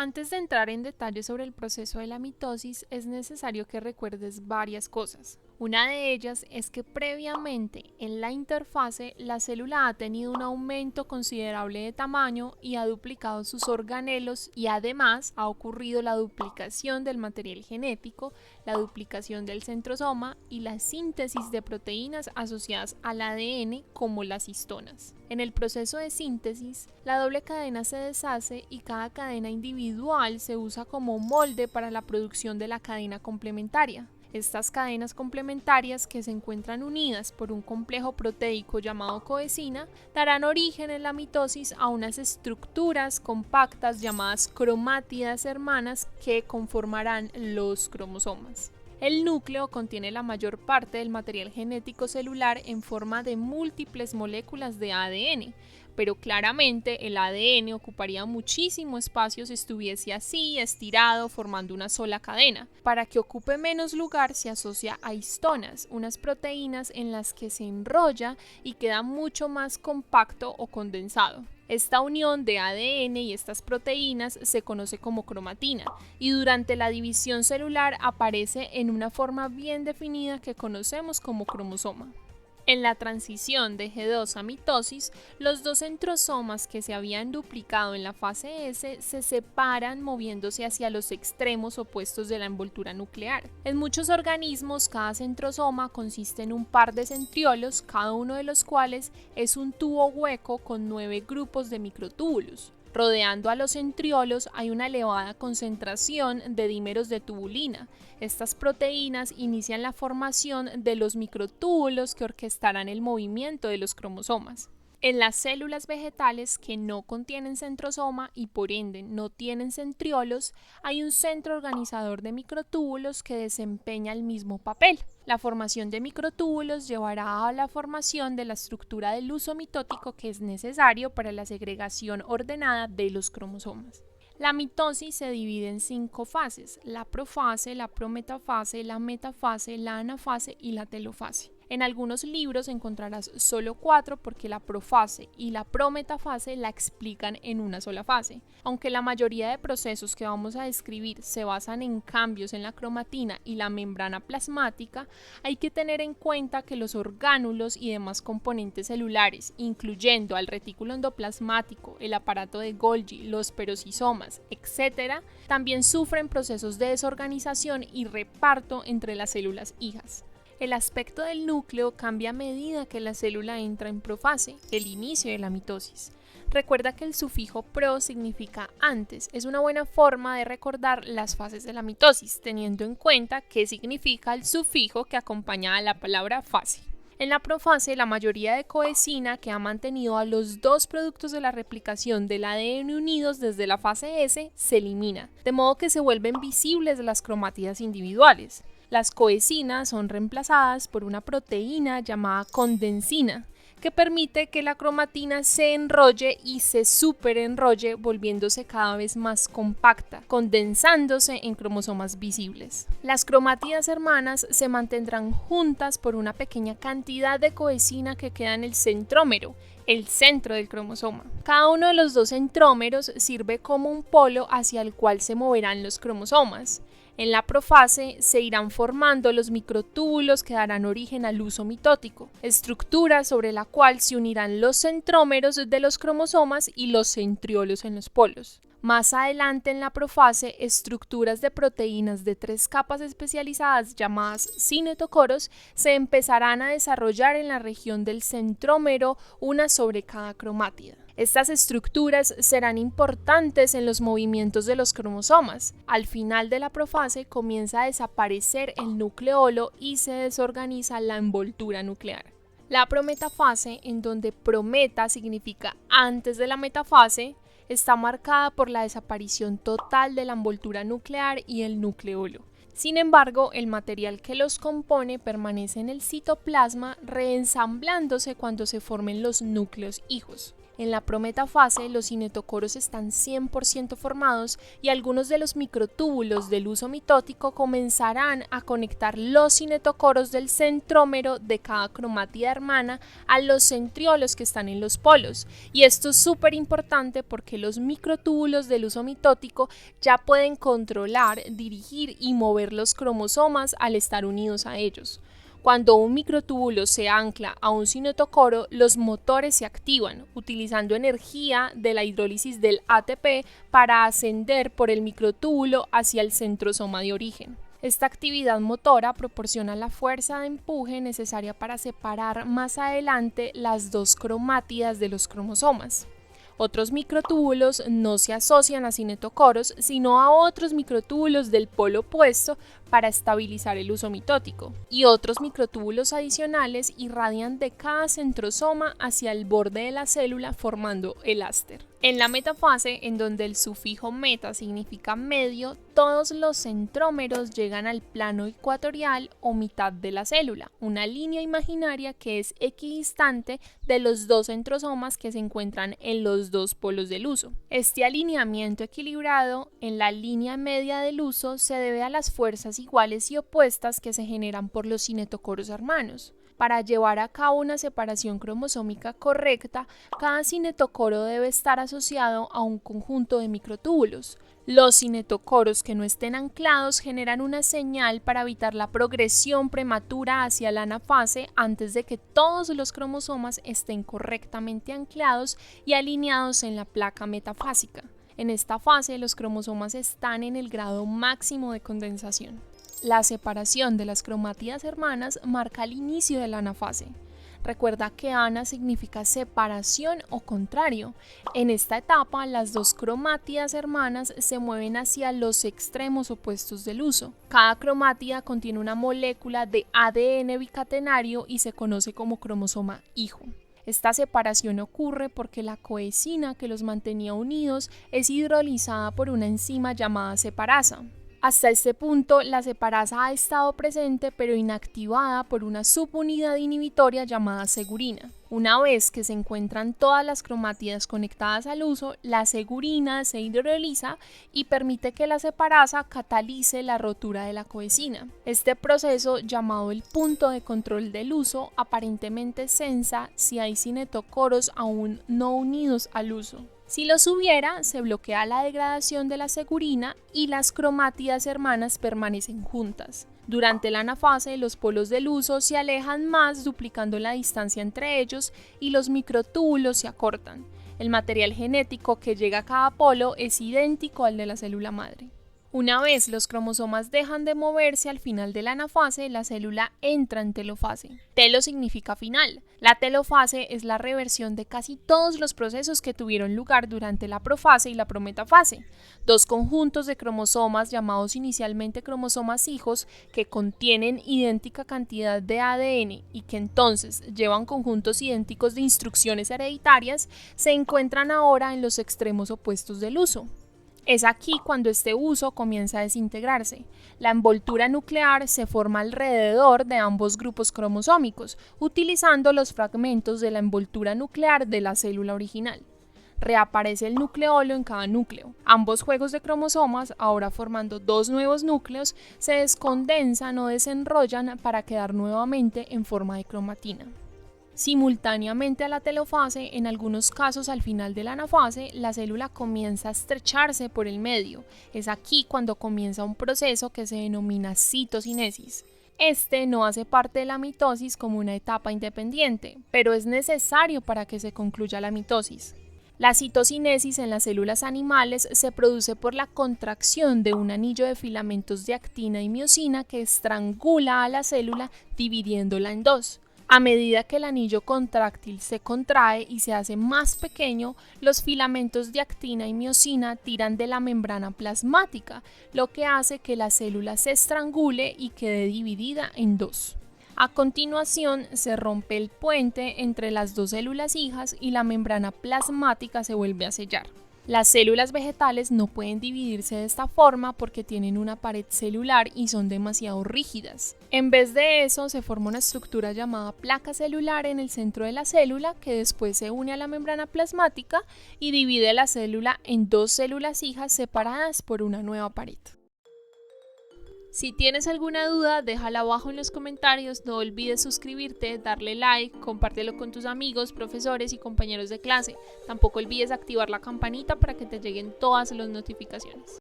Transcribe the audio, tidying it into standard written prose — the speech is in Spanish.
Antes de entrar en detalle sobre el proceso de la mitosis, es necesario que recuerdes varias cosas. Una de ellas es que previamente en la interfase la célula ha tenido un aumento considerable de tamaño y ha duplicado sus organelos y además ha ocurrido la duplicación del material genético, la duplicación del centrosoma y la síntesis de proteínas asociadas al ADN como las histonas. En el proceso de síntesis, la doble cadena se deshace y cada cadena individual se usa como molde para la producción de la cadena complementaria. Estas cadenas complementarias, que se encuentran unidas por un complejo proteico llamado coesina, darán origen en la mitosis a unas estructuras compactas llamadas cromátidas hermanas que conformarán los cromosomas. El núcleo contiene la mayor parte del material genético celular en forma de múltiples moléculas de ADN, pero claramente el ADN ocuparía muchísimo espacio si estuviese así, estirado, formando una sola cadena. Para que ocupe menos lugar se asocia a histonas, unas proteínas en las que se enrolla y queda mucho más compacto o condensado. Esta unión de ADN y estas proteínas se conoce como cromatina y durante la división celular aparece en una forma bien definida que conocemos como cromosoma. En la transición de G2 a mitosis, los dos centrosomas que se habían duplicado en la fase S se separan moviéndose hacia los extremos opuestos de la envoltura nuclear. En muchos organismos, cada centrosoma consiste en un par de centriolos, cada uno de los cuales es un tubo hueco con 9 grupos de microtúbulos. Rodeando a los centriolos hay una elevada concentración de dímeros de tubulina. Estas proteínas inician la formación de los microtúbulos que orquestarán el movimiento de los cromosomas. En las células vegetales que no contienen centrosoma y por ende no tienen centriolos, hay un centro organizador de microtúbulos que desempeña el mismo papel. La formación de microtúbulos llevará a la formación de la estructura del uso mitótico que es necesario para la segregación ordenada de los cromosomas. La mitosis se divide en 5 fases: la profase, la prometafase, la metafase, la anafase y la telofase. En algunos libros encontrarás solo 4 porque la profase y la prometafase la explican en una sola fase. Aunque la mayoría de procesos que vamos a describir se basan en cambios en la cromatina y la membrana plasmática, hay que tener en cuenta que los orgánulos y demás componentes celulares, incluyendo al retículo endoplasmático, el aparato de Golgi, los perosisomas, etc., también sufren procesos de desorganización y reparto entre las células hijas. El aspecto del núcleo cambia a medida que la célula entra en profase, el inicio de la mitosis. Recuerda que el sufijo pro significa antes. Es una buena forma de recordar las fases de la mitosis, teniendo en cuenta qué significa el sufijo que acompaña a la palabra fase. En la profase, la mayoría de coesina que ha mantenido a los dos productos de la replicación del ADN unidos desde la fase S se elimina, de modo que se vuelven visibles las cromátidas individuales. Las coesinas son reemplazadas por una proteína llamada condensina, que permite que la cromatina se enrolle y se superenrolle, volviéndose cada vez más compacta, condensándose en cromosomas visibles. Las cromátidas hermanas se mantendrán juntas por una pequeña cantidad de coesina que queda en el centrómero, el centro del cromosoma. Cada uno de los dos centrómeros sirve como un polo hacia el cual se moverán los cromosomas. En la profase se irán formando los microtúbulos que darán origen al uso mitótico, estructura sobre la cual se unirán los centrómeros de los cromosomas y los centriolos en los polos. Más adelante en la profase, estructuras de proteínas de 3 capas especializadas llamadas cinetocoros se empezarán a desarrollar en la región del centrómero, una sobre cada cromátida. Estas estructuras serán importantes en los movimientos de los cromosomas. Al final de la profase comienza a desaparecer el nucleolo y se desorganiza la envoltura nuclear. La prometafase, en donde prometa significa antes de la metafase, está marcada por la desaparición total de la envoltura nuclear y el nucleolo. Sin embargo, el material que los compone permanece en el citoplasma reensamblándose cuando se formen los núcleos hijos. En la prometafase, los cinetocoros están 100% formados y algunos de los microtúbulos del uso mitótico comenzarán a conectar los cinetocoros del centrómero de cada cromátida hermana a los centriolos que están en los polos. Y esto es súper importante porque los microtúbulos del uso mitótico ya pueden controlar, dirigir y mover los cromosomas al estar unidos a ellos. Cuando un microtúbulo se ancla a un cinetocoro, los motores se activan, utilizando energía de la hidrólisis del ATP para ascender por el microtúbulo hacia el centrosoma de origen. Esta actividad motora proporciona la fuerza de empuje necesaria para separar más adelante las dos cromátidas de los cromosomas. Otros microtúbulos no se asocian a cinetocoros, sino a otros microtúbulos del polo opuesto para estabilizar el uso mitótico. Y otros microtúbulos adicionales irradian de cada centrosoma hacia el borde de la célula formando el áster. En la metafase, en donde el sufijo meta significa medio, todos los centrómeros llegan al plano ecuatorial o mitad de la célula, una línea imaginaria que es equidistante de los dos centrosomas que se encuentran en los dos polos del uso. Este alineamiento equilibrado en la línea media del uso se debe a las fuerzas iguales y opuestas que se generan por los cinetocoros hermanos. Para llevar a cabo una separación cromosómica correcta, cada cinetocoro debe estar asociado a un conjunto de microtúbulos. Los cinetocoros que no estén anclados generan una señal para evitar la progresión prematura hacia la anafase antes de que todos los cromosomas estén correctamente anclados y alineados en la placa metafásica. En esta fase, los cromosomas están en el grado máximo de condensación. La separación de las cromátidas hermanas marca el inicio de la anafase. Recuerda que ana significa separación o contrario. En esta etapa, las dos cromátidas hermanas se mueven hacia los extremos opuestos del uso. Cada cromátida contiene una molécula de ADN bicatenario y se conoce como cromosoma hijo. Esta separación ocurre porque la coenzima que los mantenía unidos es hidrolizada por una enzima llamada separasa. Hasta este punto, la separasa ha estado presente pero inactivada por una subunidad inhibitoria llamada segurina. Una vez que se encuentran todas las cromátidas conectadas al uso, la segurina se hidroliza y permite que la separasa catalice la rotura de la coenzima. Este proceso, llamado el punto de control del uso, aparentemente censa si hay cinetocoros aún no unidos al uso. Si los hubiera, se bloquea la degradación de la segurina y las cromátidas hermanas permanecen juntas. Durante la anafase, los polos del uso se alejan más, duplicando la distancia entre ellos, y los microtúbulos se acortan. El material genético que llega a cada polo es idéntico al de la célula madre. Una vez los cromosomas dejan de moverse al final de la anafase, la célula entra en telofase. Telo significa final. La telofase es la reversión de casi todos los procesos que tuvieron lugar durante la profase y la prometafase. Dos conjuntos de cromosomas llamados inicialmente cromosomas hijos que contienen idéntica cantidad de ADN y que entonces llevan conjuntos idénticos de instrucciones hereditarias se encuentran ahora en los extremos opuestos del uso. Es aquí cuando este uso comienza a desintegrarse. La envoltura nuclear se forma alrededor de ambos grupos cromosómicos, utilizando los fragmentos de la envoltura nuclear de la célula original. Reaparece el nucleolo en cada núcleo. Ambos juegos de cromosomas, ahora formando dos nuevos núcleos, se descondensan o desenrollan para quedar nuevamente en forma de cromatina. Simultáneamente a la telofase, en algunos casos al final de la anafase, la célula comienza a estrecharse por el medio. Es aquí cuando comienza un proceso que se denomina citocinesis. Este no hace parte de la mitosis como una etapa independiente, pero es necesario para que se concluya la mitosis. La citocinesis en las células animales se produce por la contracción de un anillo de filamentos de actina y miosina que estrangula a la célula dividiéndola en dos. A medida que el anillo contráctil se contrae y se hace más pequeño, los filamentos de actina y miosina tiran de la membrana plasmática, lo que hace que la célula se estrangule y quede dividida en dos. A continuación, se rompe el puente entre las dos células hijas y la membrana plasmática se vuelve a sellar. Las células vegetales no pueden dividirse de esta forma porque tienen una pared celular y son demasiado rígidas. En vez de eso, se forma una estructura llamada placa celular en el centro de la célula que después se une a la membrana plasmática y divide la célula en dos células hijas separadas por una nueva pared. Si tienes alguna duda, déjala abajo en los comentarios, no olvides suscribirte, darle like, compártelo con tus amigos, profesores y compañeros de clase. Tampoco olvides activar la campanita para que te lleguen todas las notificaciones.